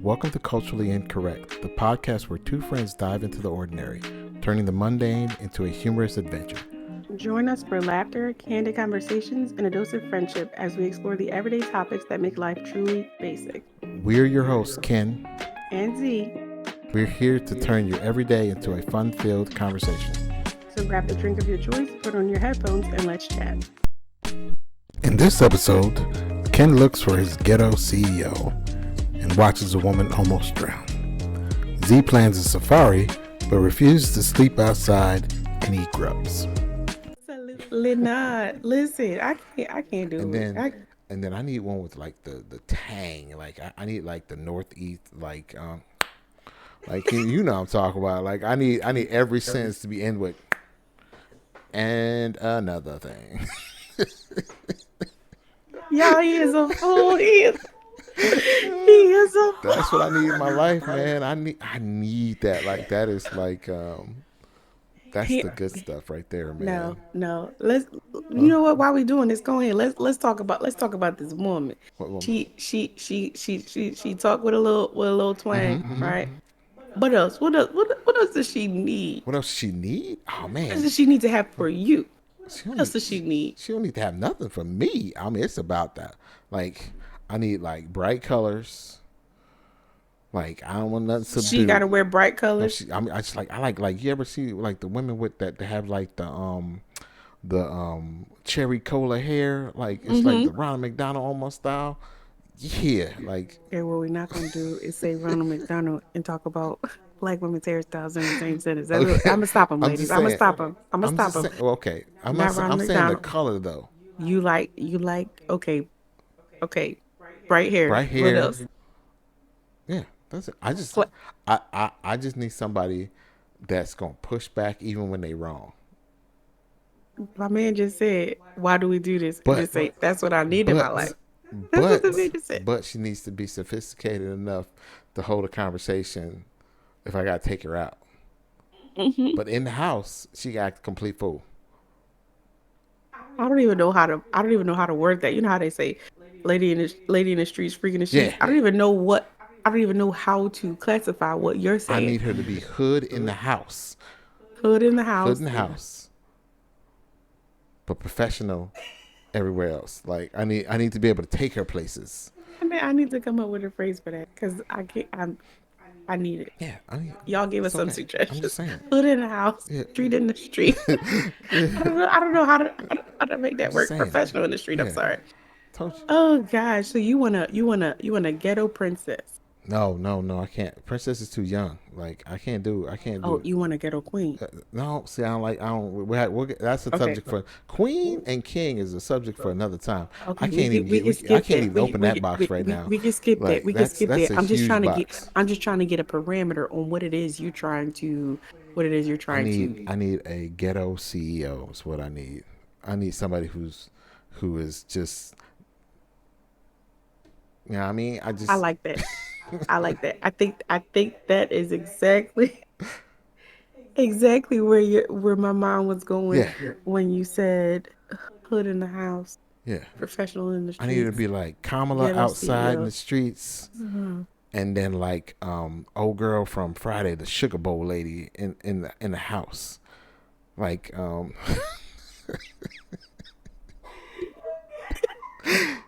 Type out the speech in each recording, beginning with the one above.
Welcome to Culturally Incorrect, the podcast where two friends dive into the ordinary, turning the mundane into a humorous adventure. Join us for laughter, candid conversations, and a dose of friendship as we explore the everyday topics that make life truly basic. We're your hosts, Ken and Z. We're here to turn your everyday into a fun-filled conversation. So grab the drink of your choice, put on your headphones, and let's chat. In this episode, Ken looks for his Ghetto CEO and watches a woman almost drown. Z plans a safari, but refuses to sleep outside and eat grubs. Absolutely not. Listen, I can't do it. And then I need one with like the tang. Like I need like the northeast, like you know what I'm talking about. Like I need every sentence to be end with and another thing. Y'all, he is a fool. He is a fool. That's what I need in my life, man. I need that. Like that is like that's the good stuff right there, man. No. You know what? While we doing this, go ahead. Let's talk about this woman. What woman? She talked with a little twang, right? What else? What else does she need? What else does she need? Oh man. What does she need to have for you? What else does she need? She don't need to have nothing from me. I mean, it's about that. Like, I need like bright colors. Like, I don't want nothing subdued. She gotta wear bright colors. No, I like you ever see like the women with that they have like the cherry cola hair, like it's like the Ronald McDonald almost style. Yeah, like. Okay, what we're not gonna do is say Ronald McDonald and talk about black women's hairstyles in the same sentence. I'm gonna stop him, ladies. I'm gonna stop him. Okay, I'm saying the color though. You like okay, bright hair. Bright hair. What else? Yeah, that's it. I just need somebody that's gonna push back even when they wrong. My man just said, "Why do we do this?" And just say, "That's what I need in my life." That's what the man just said. But she needs to be sophisticated enough to hold a conversation if I gotta take her out. But in the house, she got a complete fool. I don't even know how to word that. You know how they say, "Lady in the streets, freak in the streets." Yeah. I don't even know how to classify what you're saying. I need her to be hood in the house. Hood in the house. Hood in the house. But professional everywhere else. Like I need to be able to take her places. I need to come up with a phrase for that because I need it. Yeah, y'all gave us some suggestions. I'm just saying. Hood in the house, street in the street. I don't know how to make that work. Professional in the street. Yeah. I'm sorry. Told you. Oh gosh, so you want a ghetto princess? No, I can't. Princess is too young. Like I can't do. Oh, you want a ghetto queen? No, see, I don't. That's a subject for queen and king is a subject for another time. Okay, I can't even open that box right now. We can skip that. We can skip that. I'm just trying to get a parameter on what it is you're trying to. I need a ghetto CEO. Is what I need. I need somebody who is just. You know what I mean? I like that. I like that. I think that is exactly where my mind was going when you said hood in the house. Yeah. Professional in the streets. I need to be like Kamala outside in the streets. Mm-hmm. And then like old girl from Friday, the Sugar Bowl lady in the house. Like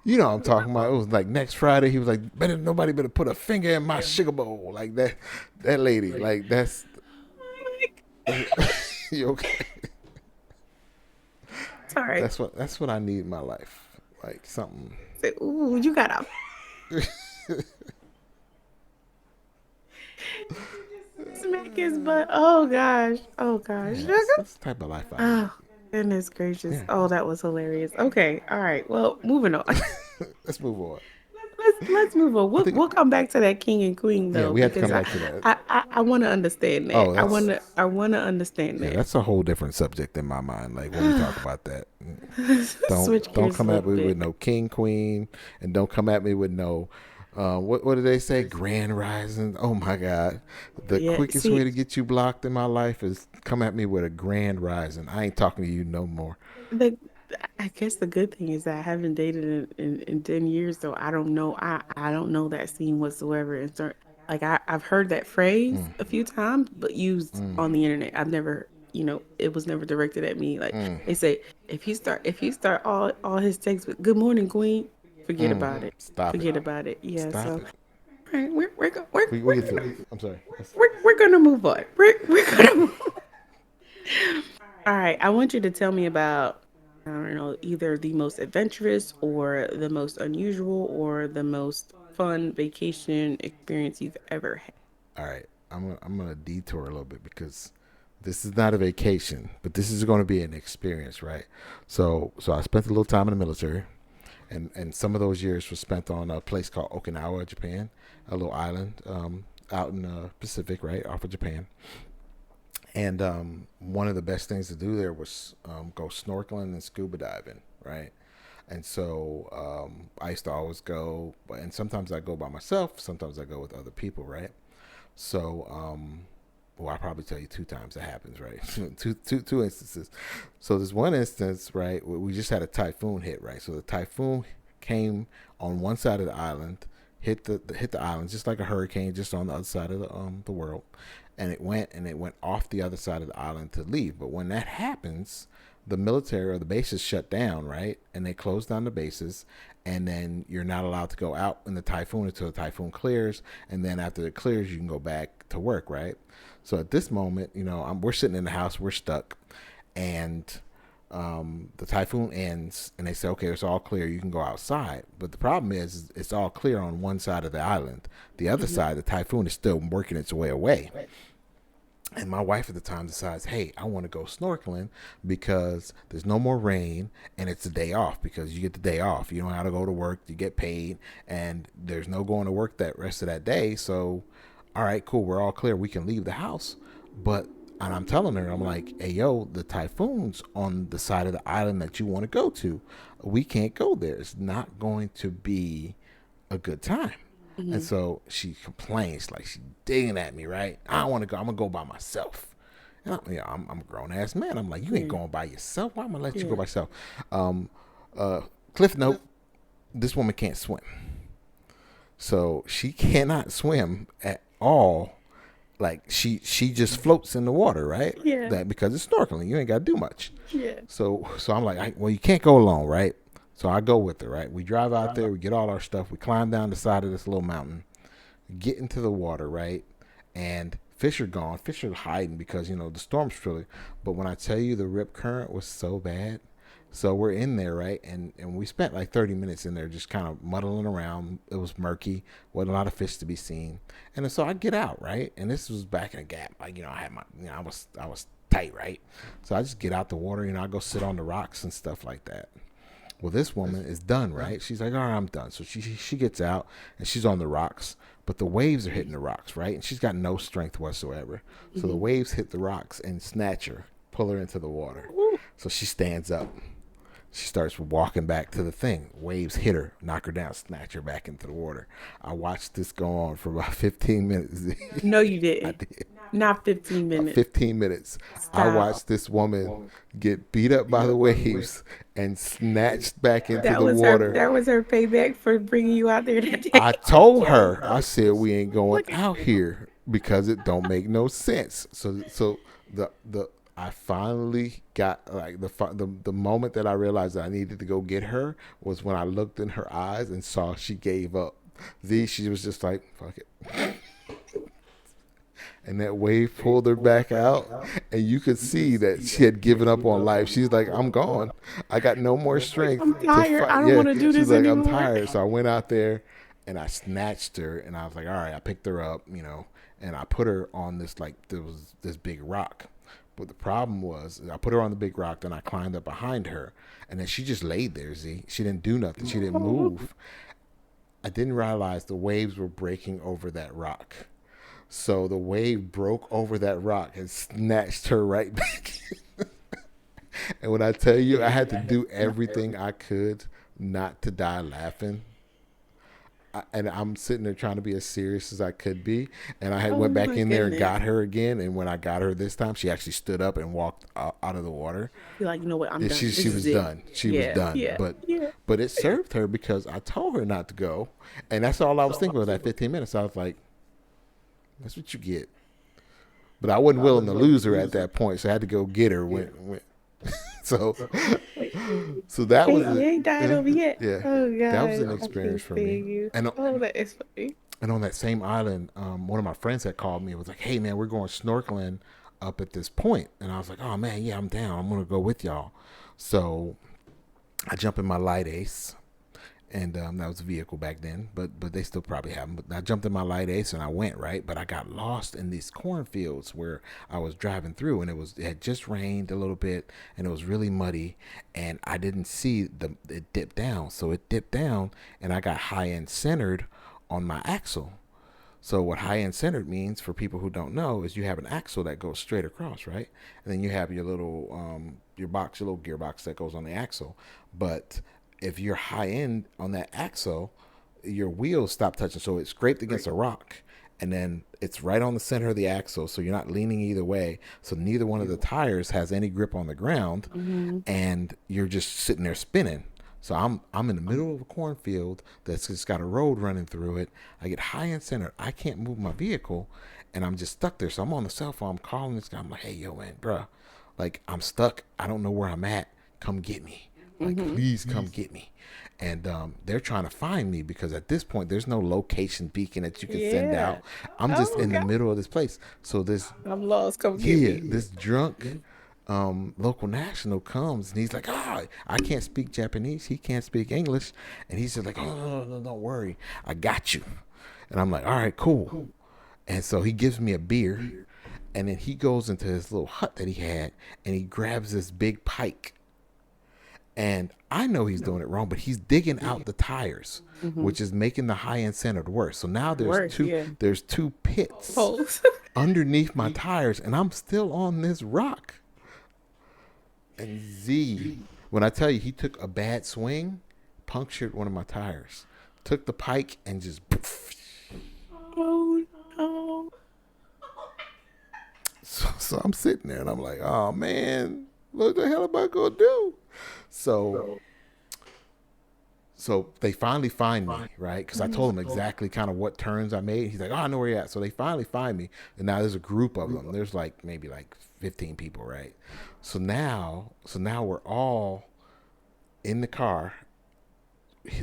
you know what I'm talking about. It was like next Friday. He was like, nobody better put a finger in my sugar bowl. Like that lady. Like that's. You okay? Sorry. That's what I need in my life. Like something. Say, ooh, you gotta. Smack his butt. Oh gosh. Yeah, that's the type of life I need. Goodness gracious. Yeah. Oh, that was hilarious. Okay. All right. Well, moving on. Let's move on. Let's move on. We'll come back to that king and queen though. Yeah, we have to come back to that. I want to understand that. I want to understand that. Yeah, that's a whole different subject in my mind. Like when we talk about that, don't come at me with no king, queen, and don't come at me with no. What do they say? Grand rising. Oh my God! The quickest way to get you blocked in my life is come at me with a grand rising. I ain't talking to you no more. The I guess the good thing is that I haven't dated in 10 years, so I don't know. I don't know that scene whatsoever. And so, like, I've heard that phrase a few times, but used on the internet. I've never, it was never directed at me. Like they say, if you start all his texts with "Good morning, Queen," forget about it. Stop it. Forget about it. Yeah. Stop So, it. all right, We get to. I'm sorry. we're gonna move on. We're gonna move. All right, I want you to tell me about, I don't know, either the most adventurous or the most unusual or the most fun vacation experience you've ever had. All right. I'm gonna detour a little bit because this is not a vacation, but this is going to be an experience, right? So I spent a little time in the military, and some of those years was spent on a place called Okinawa, Japan, a little island out in the Pacific, right, off of Japan. And one of the best things to do there was go snorkeling and scuba diving, right? And so I used to always go, and sometimes I go by myself, sometimes I go with other people, right? So, well, I'll probably tell you two times it happens, right? Two instances. So there's one instance, right? We just had a typhoon hit, right? So the typhoon came on one side of the island, hit the island just like a hurricane, just on the other side of the world, and it went off the other side of the island to leave. But when that happens, the military or the bases shut down, right? And they close down the bases, and then you're not allowed to go out in the typhoon until the typhoon clears, and then after it clears, you can go back to work, right? So at this moment, we're sitting in the house, we're stuck, and the typhoon ends, and they say, okay, it's all clear, you can go outside. But the problem is, it's all clear on one side of the island. The other Hmm. side, the typhoon is still working its way away. And my wife at the time decides, hey, I want to go snorkeling because there's no more rain and it's a day off, because you get the day off. You don't have to go to work, you get paid, and there's no going to work that rest of that day. So, all right, cool, we're all clear. We can leave the house. And I'm telling her, I'm like, hey, yo, the typhoon's on the side of the island that you want to go to. We can't go there. It's not going to be a good time. And Hmm. so she complains, like she's digging at me, right? I don't want to go. I'm gonna go by myself. And I'm a grown ass man. I'm like, you ain't Yeah. going by yourself. Why am I gonna let you go Yeah. by yourself? Um, Cliff note: this woman can't swim, so she cannot swim at all. Like she just floats in the water, right? Yeah. That because it's snorkeling, you ain't got to do much. Yeah. So I'm like, well, you can't go alone, right? So I go with her, right? We drive out there, we get all our stuff, we climb down the side of this little mountain, get into the water, right? And fish are gone. Fish are hiding because, the storm's really. But when I tell you the rip current was so bad, so we're in there, right? And we spent like 30 minutes in there just kind of muddling around. It was murky, wasn't a lot of fish to be seen. And so I get out, right? And this was back in a gap. Like, I had my, I was tight, right? So I just get out the water, I go sit on the rocks and stuff like that. Well, this woman is done, right? She's like, all right, I'm done. So she gets out and she's on the rocks, but the waves are hitting the rocks, right? And she's got no strength whatsoever. So the Hmm. waves hit the rocks and snatch her, pull her into the water. So she stands up. She starts walking back to the thing. Waves hit her, knock her down, snatch her back into the water. I watched this go on for about 15 minutes. No, you I didn't. did. Not 15 minutes. 15 minutes. I Stop. watched this woman get beat up by the waves and snatched back into That the was her. water. That was her payback for bringing you out there that I day. told her, I said, we ain't going Look at out here because it don't make no sense. So the I finally got, like, the moment that I realized that I needed to go get her was when I looked in her eyes and saw she gave up. She was just like, fuck it. And that wave pulled her back out, and you could see that she had given up on life. She's like, I'm gone. I got no more strength I'm to tired. fight. I don't Yeah, want to do she's this like, I'm anymore. tired. So I went out there and I snatched her, and I was like, all right, I picked her up, and I put her on this, like, there was this big rock. But the problem was, I put her on the big rock, then I climbed up behind her, and then she just laid there, Z. She didn't do nothing. She didn't Oh, move. I didn't realize the waves were breaking over that rock. So the wave broke over that rock and snatched her right back. And when I tell you, I had to do everything I could not to die laughing. and I'm sitting there trying to be as serious as I could be. And I had Oh went back my in there and goodness. got her again. And when I got her this time, she actually stood up and walked out of the water. Be like, you know what? I'm And done. she This is was it. done. She was Yeah, done. yeah, yeah. But it served her because I told her not to go, and that's all I was thinking about that 15 minutes. I was like, that's what you get. But I wasn't willing to lose her at that point, so I had to go get her when so so that was You it. ain't died over yet. Yeah, Oh that was God, an I experience can't for me. stand you. And Oh, that is funny. and on that same island, one of my friends had called me and was like, "Hey man, we're going snorkeling up at this point," and I was like, "Oh man, yeah, I'm down. I'm gonna go with y'all." So I jump in my light ace, and that was a vehicle back then, but they still probably have them. But I jumped in my light ace and I went right, but I got lost in these cornfields where I was driving through, and it had just rained a little bit, and it was really muddy, and I didn't see it dip down, so it dipped down, and I got high end centered on my axle. So what high end centered means for people who don't know is you have an axle that goes straight across, right? And then you have your little your little gearbox that goes on the axle. But if you're high end on that axle, your wheels stop touching, so it's scraped against a rock, and then it's right on the center of the axle, so you're not leaning either way. So neither one of the tires has any grip on the ground, Hmm. and you're just sitting there spinning. So I'm in the middle of a cornfield that's just got a road running through it. I get high and center. I can't move my vehicle, and I'm just stuck there. So I'm on the cell phone. I'm calling this guy. I'm like, "Hey, yo, man, bruh, like I'm stuck. I don't know where I'm at. Come get me. Like, Hmm. please come get me." And they're trying to find me because at this point there's no location beacon that you can send Yeah. out. I'm just Oh in the God, middle of this place. So this I'm lost. Come get yeah, me. this drunk local national comes and he's like, I can't speak Japanese. He can't speak English. And he's just like, oh, no, no, no, don't worry. I got you. And I'm like, all right, cool. And so he gives me a beer. And then he goes into his little hut that he had and he grabs this big pike. And I know he's doing it wrong, but he's digging out the tires, Hmm. which is making the high end centered worse. So now Worse, yeah. there's two pits Holes. underneath my tires, and I'm still on this rock. And Z, when I tell you he took a bad swing, punctured one of my tires, took the pike and just. Oh no. So I'm sitting there and I'm like, oh man, what the hell am I gonna do? So so they finally find me, right? Because I told them exactly kind of what turns I made. He's like, oh, I know where you're at. So they finally find me, and now there's a group of them. There's like maybe like 15 people, right? So now we're all in the car.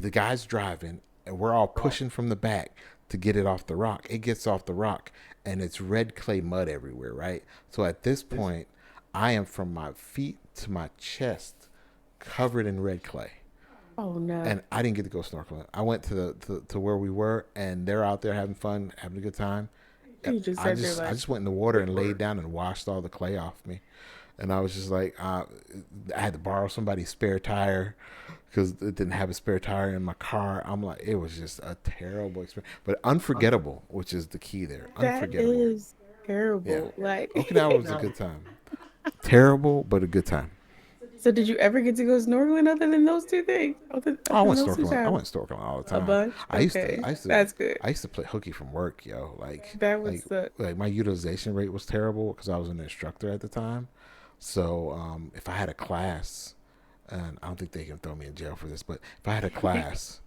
The guy's driving, and we're all pushing from the back to get it off the rock. It gets off the rock, and it's red clay mud everywhere, right? So at this point, I am from my feet to my chest covered in red clay. Oh no. And I didn't get to go snorkeling. I went to where we were, and they're out there having fun, having a good time. You just I sat there just I like, just went in the water and laid down and washed all the clay off me, and I was just like, I had to borrow somebody's spare tire because it didn't have a spare tire in my car. I'm like, it was just a terrible experience, but unforgettable, which is the key there. that Unforgettable. is Yeah, terrible. Like, Okinawa was a good time. Terrible, but a good time. so did you ever get to go snorkeling other than those two things? Oh, I Other than went those two snorkeling. I times? went snorkeling all the A time. bunch? I used to. Okay. I used to. That's good. I used to play hooky from work, yo. That would Like, suck. like my utilization rate was terrible because I was an instructor at the time. So if I had a class, and I don't think they can throw me in jail for this, but if I had a class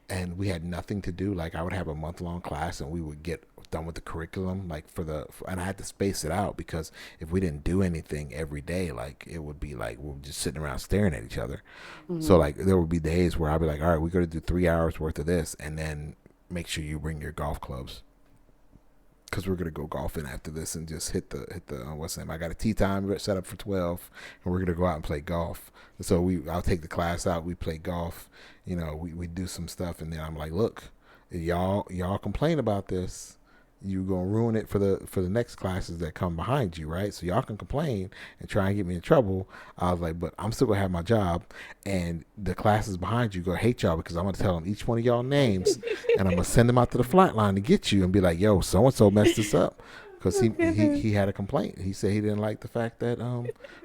and we had nothing to do, like I would have a month long class and we would get done with the curriculum, like and I had to space it out because if we didn't do anything every day, like it would be like we were just sitting around staring at each other. So Hmm. like there would be days where I'd be like, all right, we got to do 3 hours worth of this, and then make sure you bring your golf clubs because we're gonna go golfing after this and just hit the what's the name? I got a tee time set up for 12, and we're gonna go out and play golf. And so I'll take the class out. We play golf. We do some stuff, and then I'm like, look, y'all complain about this. You gonna ruin it for the next classes that come behind you, right? So y'all can complain and try and get me in trouble. I was like, but I'm still gonna have my job, and the classes behind you gonna hate y'all because I'm gonna tell them each one of y'all names, and I'm gonna send them out to the flat line to get you and be like, yo, so and so messed this up because Oh, goodness. he had a complaint. He said he didn't like the fact that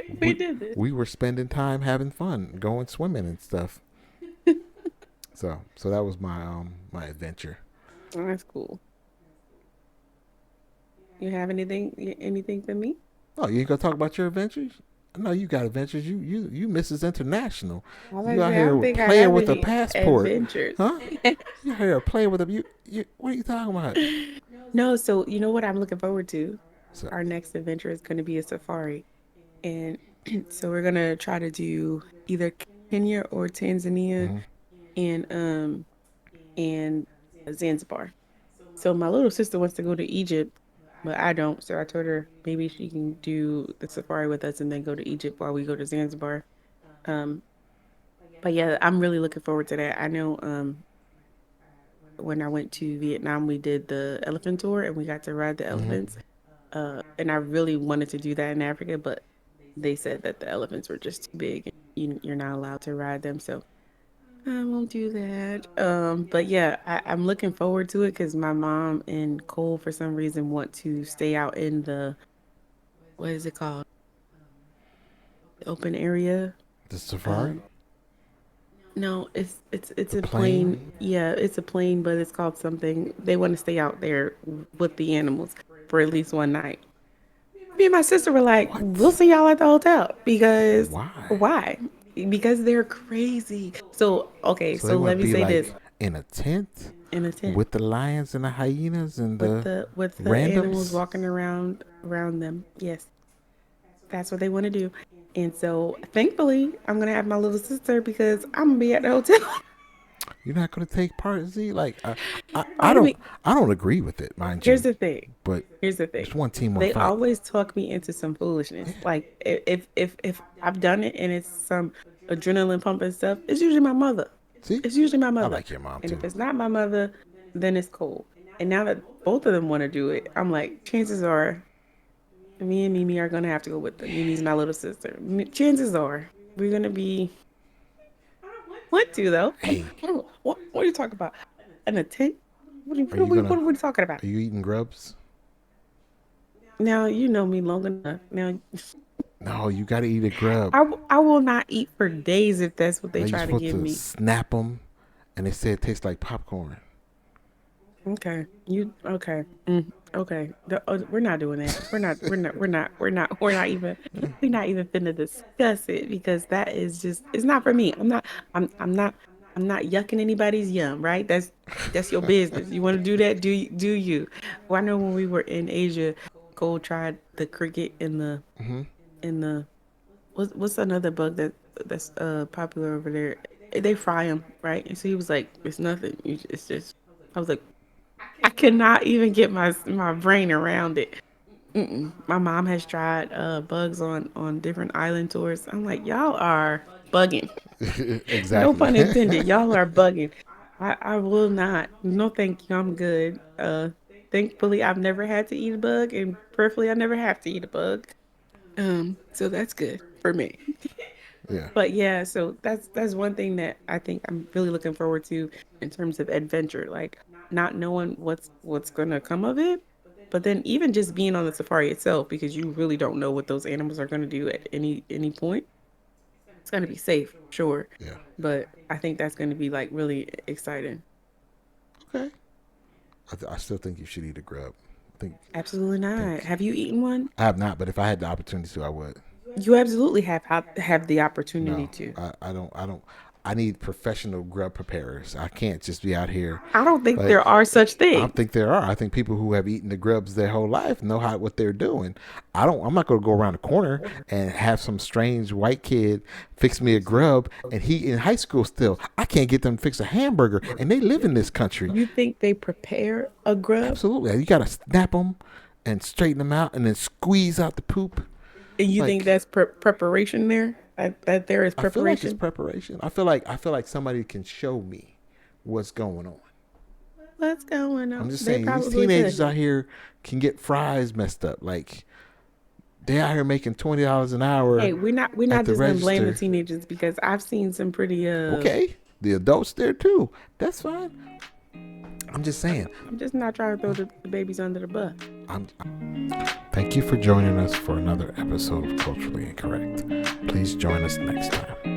We we did this. we were spending time having fun, going swimming and stuff. So that was my adventure. Oh, that's cool. You have anything for me? Oh, you ain't gonna talk about your adventures? No, you got adventures. You Mrs. International. All I You out say, I don't here think I playing have with a any passport, adventures. huh? You out here playing with a you. What are you talking about? No, so you know what I'm looking forward to? So, Our next adventure is going to be a safari. And so we're gonna try to do either Kenya or Tanzania mm-hmm. and Zanzibar. So my little sister wants to go to Egypt, but I don't. So I told her maybe she can do the safari with us and then go to Egypt while we go to Zanzibar. Um, but yeah, I'm really looking forward to that. I know when I went to Vietnam, we did the elephant tour and we got to ride the Mm-hmm. elephants. And I really wanted to do that in Africa, but they said that the elephants were just too big and you're not allowed to ride them. So I won't do that. But yeah, I'm looking forward to it because my mom and Cole, for some reason, want to stay out in the, what is it called? The open area. The safari, Um, no, it's the a plane. plane. Yeah, it's a plane, but it's called something. They want to stay out there with the animals for at least one night. Me and my sister were like, we'll What? see y'all at the hotel because Why? why? Because they're crazy. So, okay, So they so want let to me be say this like in a tent in a tent with the lions and the hyenas and the with the animals randoms. walking around them. Yes, that's what they want to do. And so, thankfully, I'm gonna have my little sister because I'm gonna be at the hotel. You're not going to take part, Z. Like I Part of don't me, I don't agree with it, mind here's you. the thing. But Here's the thing. it's one team, one They fight. always talk me into some foolishness. Yeah. Like if I've done it and it's some adrenaline pumping stuff, it's usually my mother. See, It's usually my I mother. like your mom And if too. it's not my mother, then it's Cole. And now that both of them want to do it, I'm like, chances are me and Mimi are gonna have to go with them. Mimi's my little sister. Chances are we're gonna be want to though. Hey, What are you talking about? An tent? are you What gonna? are we talking about? Are you eating grubs? Now you know me long enough. Now No, you got to eat a grub. I will not eat for days if that's what they Now you're try to supposed give to me. snap them, and they say it tastes like popcorn. Okay, you okay? Okay, we're not doing that. We're not even finna discuss it because that is just it's not for me. I'm not yucking anybody's yum. Right? That's your business. You want to do that? Do you? Well, I know when we were in Asia, Cole tried the cricket Mm-hmm. in the what's another bug that's popular over there? They fry them, right? And so he was like, "It's nothing. It's just." I was like, I cannot even get my brain around it. My mom has tried bugs on different island tours. I'm like, y'all are bugging. No Exactly. pun intended. Y'all are bugging. I will not. No, thank you. I'm good. Thankfully, I've never had to eat a bug, and preferably, I never have to eat a bug. So that's good for me. Yeah. But yeah, so that's one thing that I think I'm really looking forward to in terms of adventure, like not knowing what's gonna come of it, but then even just being on the safari itself, because you really don't know what those animals are gonna do at any point. It's gonna be safe, sure, Yeah. but I think that's gonna be like really exciting. Okay. I still think you should eat a grub. Absolutely not. Think Have you eaten one? I have not, but if I had the opportunity to, I would. You absolutely have the opportunity No, to. I don't. I don't. I need professional grub preparers. I can't just be out here I don't think like there are such I things. think there are. I think people who have eaten the grubs their whole life know how what they're doing. I don't. I'm not going to go around the corner and have some strange white kid fix me a grub, and he in high school still. I can't get them to fix a hamburger, and they live in this country. You think they prepare a grub? Absolutely, you got to snap them and straighten them out, and then squeeze out the poop. And you think Like that's preparation there? That there is I feel like it's preparation? preparation. I feel like somebody can show me what's going on. What's going I'm on? just They saying these probably could. teenagers out here can get fries messed up. Like they out here making $20 an hour Hey, we're at not the just gonna blame the register. teenagers because I've seen some pretty Okay, the adults there too. That's fine. I'm just saying. I'm just not trying to throw the babies under the bus. I'm. Thank you for joining us for another episode of Culturally Incorrect. Please join us next time.